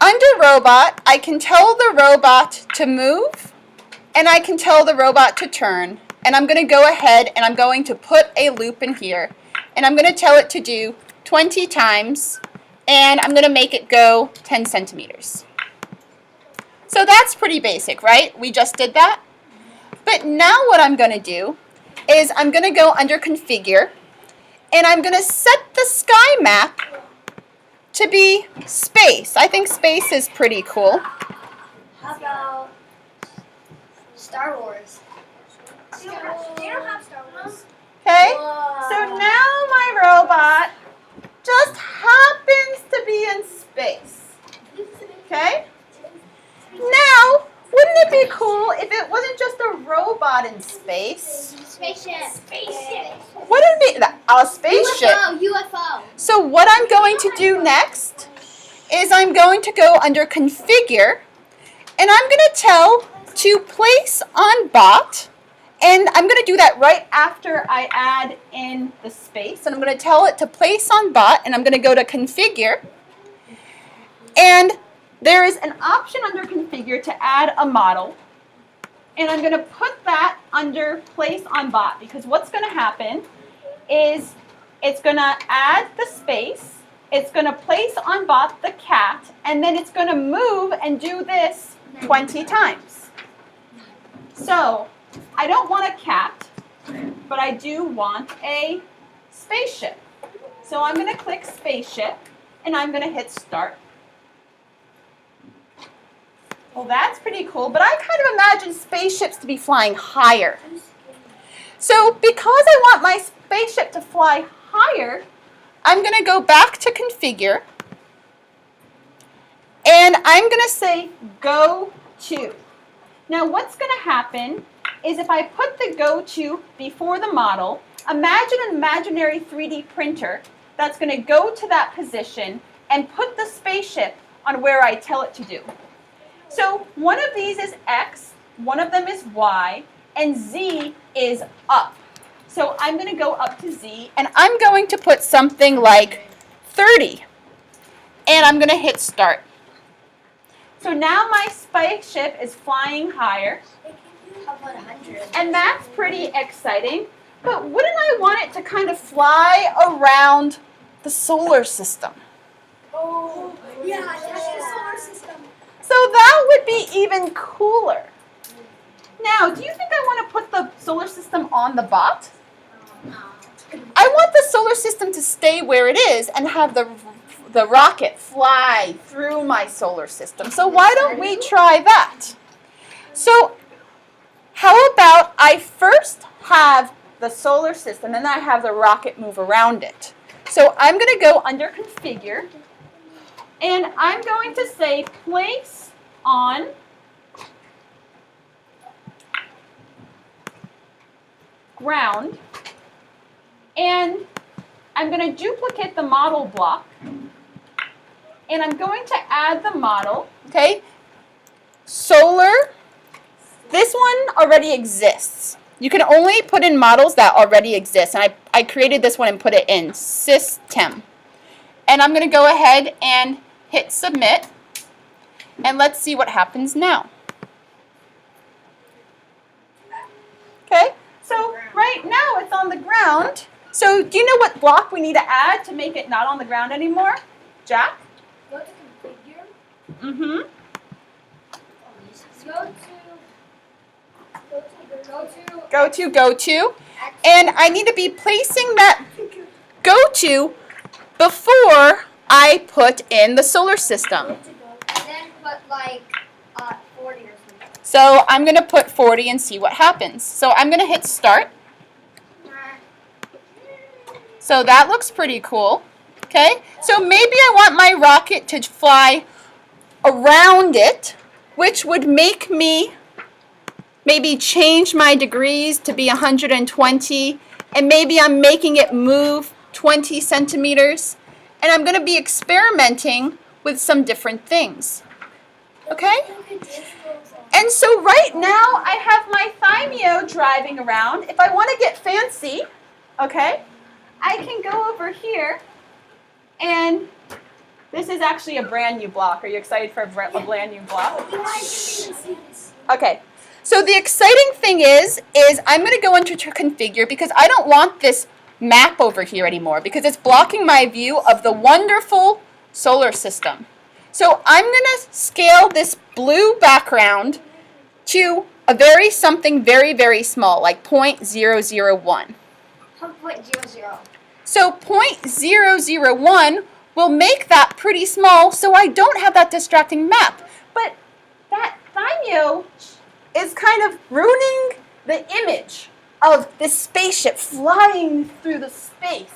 under robot, I can tell the robot to move, and I can tell the robot to turn. And I'm going to go ahead and I'm going to put a loop in here. And I'm going to tell it to do 20 times, and I'm going to make it go 10 centimeters. So that's pretty basic, right? We just did that. But now what I'm going to do is I'm going to go under Configure, and I'm going to set the sky map to be space. I think space is pretty cool. How about Star Wars? They don't have Star Wars. Okay, Whoa. so now my robot just happens to be in space. Okay? Now, wouldn't it be cool if it wasn't just a robot in space? Spaceship. Spaceship. What would it be? A spaceship. UFO. So what I'm going to do next is I'm going to go under Configure, and I'm going to tell to place on bot, and I'm going to do that right after I add in the space, and I'm going to tell it to place on bot, and I'm going to go to Configure, and there is an option under Configure to add a model, and I'm going to put that under place on bot, because what's going to happen is it's going to add the space, it's going to place on bot the cat, and then it's going to move and do this 20 times. So I don't want a cat, but I do want a spaceship. So I'm going to click Spaceship, and I'm going to hit Start. Well, that's pretty cool, but I kind of imagine spaceships to be flying higher. So because I want my spaceship to fly higher, I'm going to go back to Configure, and I'm going to say Go To. Now what's going to happen is if I put the Go To before the model, imagine an imaginary 3D printer that's going to go to that position and put the spaceship on where I tell it to do. So one of these is X, one of them is Y, and Z is up. So I'm going to go up to Z, and I'm going to put something like 30. And I'm going to hit Start. So now my spaceship is flying higher. How about 100? And that's pretty exciting. But wouldn't I want it to kind of fly around the solar system? Oh, yeah, that's the solar system. So that would be even cooler. Now, do you think I want to put the solar system on the bot? I want the solar system to stay where it is and have the rocket fly through my solar system. So why don't we try that? So how about I first have the solar system and then I have the rocket move around it. So I'm going to go under Configure, and I'm going to say Place on Ground, and I'm going to duplicate the model block, and I'm going to add the model, okay? Solar, this one already exists. You can only put in models that already exist, and I created this one and put it in System. And I'm going to go ahead and hit Submit, and let's see what happens now. Okay? So right now it's on the ground. So do you know what block we need to add to make it not on the ground anymore? Jack? Go to Configure. Mm-hmm. Go to. And I need to be placing that go to before I put in the solar system. And then put like 40 or something. So I'm going to put 40 and see what happens. So I'm going to hit Start. So that looks pretty cool. Okay, so maybe I want my rocket to fly around it, which would make me maybe change my degrees to be 120, and maybe I'm making it move 20 centimeters, and I'm going to be experimenting with some different things. Okay? And so right now I have my Thymeo driving around. If I want to get fancy, okay, I can go over here and This is actually a brand new block. Are you excited for a brand new block? Okay. So the exciting thing is I'm going to go into configure because I don't want this map over here anymore because it's blocking my view of the wonderful solar system. So I'm going to scale this blue background to something very, very small, like 0.001. 0.00. So 0.001 will make that pretty small so I don't have that distracting map. But that Thaimyo is kind of ruining the image of this spaceship flying through the space.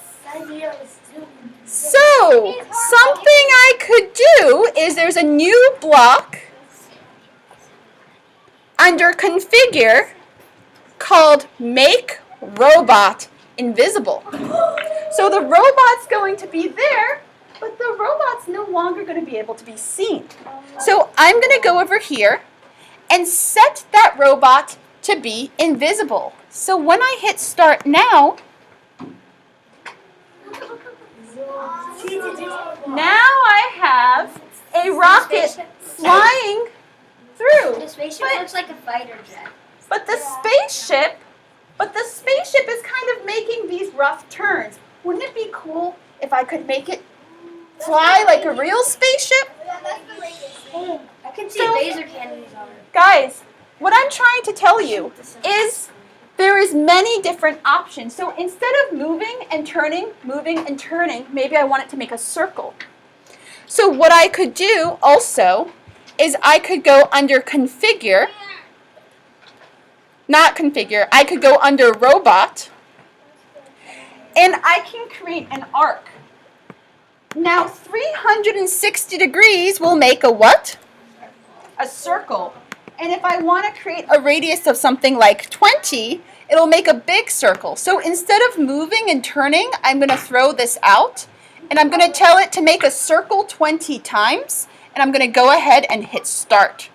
So, something I could do is there's a new block under configure called make robot invisible. So the robot's going to be there, but the robot's no longer going to be able to be seen. So I'm going to go over here and set that robot to be invisible. So when I hit start now I have a rocket flying through. The spaceship looks like a fighter jet. But the spaceship is kind of making these rough turns. Wouldn't it be cool if I could make it fly like a real spaceship? I can see laser cannons on it. Guys, what I'm trying to tell you is there is many different options. So instead of moving and turning, maybe I want it to make a circle. So what I could do also is I could go under configure, not configure, I could go under robot, and I can create an arc. Now 360 degrees will make a what? A circle. And if I want to create a radius of something like 20, it'll make a big circle. So instead of moving and turning, I'm going to throw this out, and I'm going to tell it to make a circle 20 times, and I'm going to go ahead and hit start.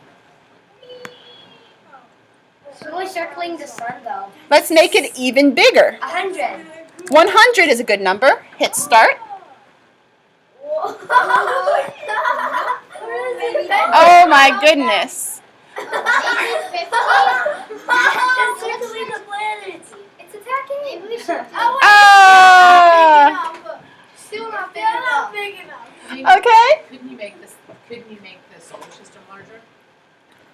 It's only circling the sun, though. Let's make it even bigger. 100. 100 is a good number. Hit start. Oh my goodness. It's circling the planet. It's attacking. Still not big enough. Okay. Couldn't you make the solar system larger?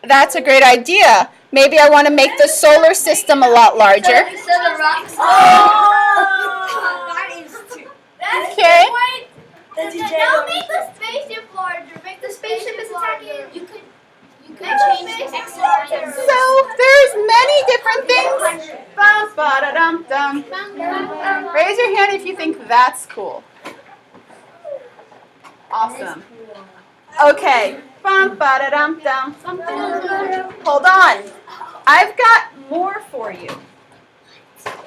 That's a great idea. Maybe I want to make the solar system a lot larger. So the rocks. That is too. Okay. Now make the spaceship larger. Make the spaceship is attacking. You could change the XY. So there's many different things. Bum, ba-da-dum, dum. Raise your hand if you think that's cool. Awesome. Okay. Bum, ba-da-dum, dum. Hold on. I've got more for you.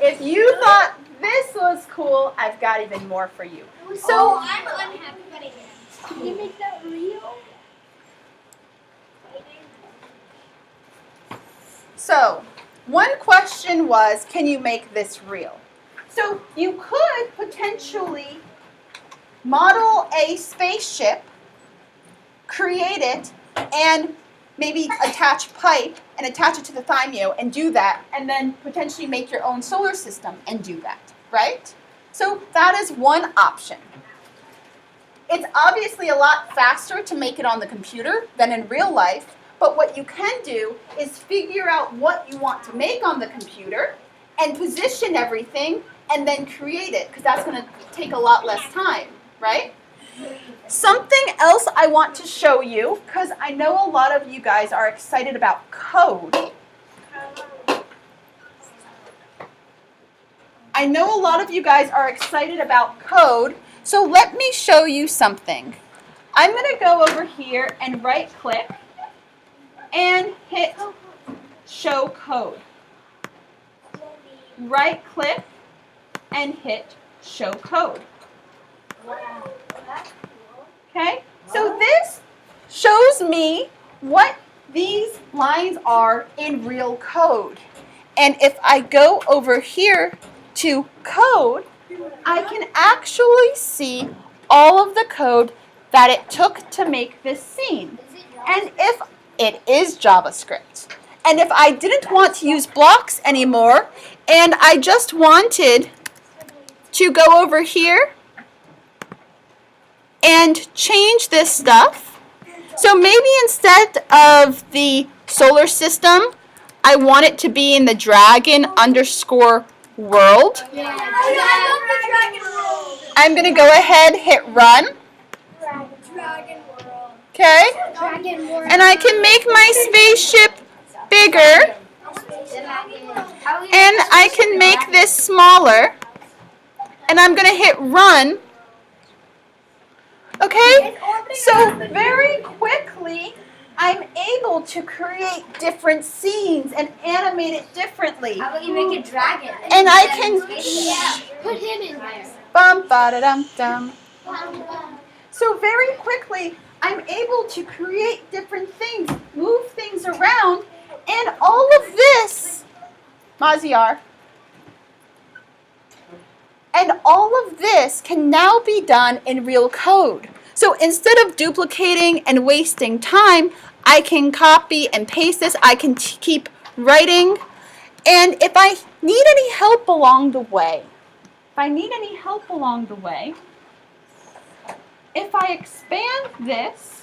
If you thought this was cool, I've got even more for you. So I'm unhappy, but it is. Can you make that real? So, one question was, can you make this real? So, you could potentially model a spaceship, create it, and maybe attach pipe and attach it to the Thaimyo and do that, and then potentially make your own solar system and do that, right? So, that is one option. It's obviously a lot faster to make it on the computer than in real life. But what you can do is figure out what you want to make on the computer and position everything and then create it, because that's going to take a lot less time, right? Something else I want to show you, because I know a lot of you guys are excited about code. I know a lot of you guys are excited about code, so let me show you something. I'm going to go over here and right-click and hit show code. Right click and hit show code. Okay, so this shows me what these lines are in real code. And if I go over here to code, I can actually see all of the code that it took to make this scene. And if it is JavaScript. And if I didn't want to use blocks anymore, and I just wanted to go over here and change this stuff. So maybe instead of the solar system, I want it to be in the dragon _world. Yeah. I love the dragon world. I'm going to go ahead, hit run. Dragon world. Okay? Dragon world. And I can make my spaceship bigger. And I can make this smaller. And I'm going to hit run. Okay? So very quickly, I'm able to create different scenes and animate it differently. How about you make a dragon? And I can Put him in there. bum ba da dum dum. So very quickly, I'm able to create different things, move things around, and all of this, Maziar, and all of this can now be done in real code. So instead of duplicating and wasting time, I can copy and paste this. I can keep writing. And if I need any help along the way, if I expand this,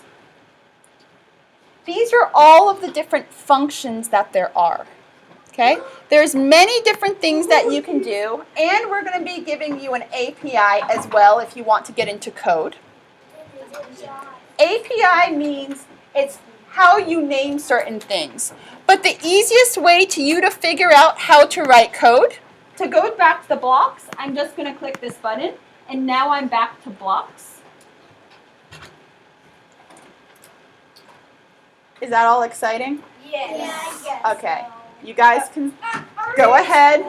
these are all of the different functions that there are. Okay? There's many different things that you can do, and we're going to be giving you an API as well if you want to get into code. API means it's how you name certain things. But the easiest way to you to figure out how to write code, to go back to the blocks, I'm just going to click this button, and now I'm back to blocks. Is that all exciting? Yes. Okay. You guys can go ahead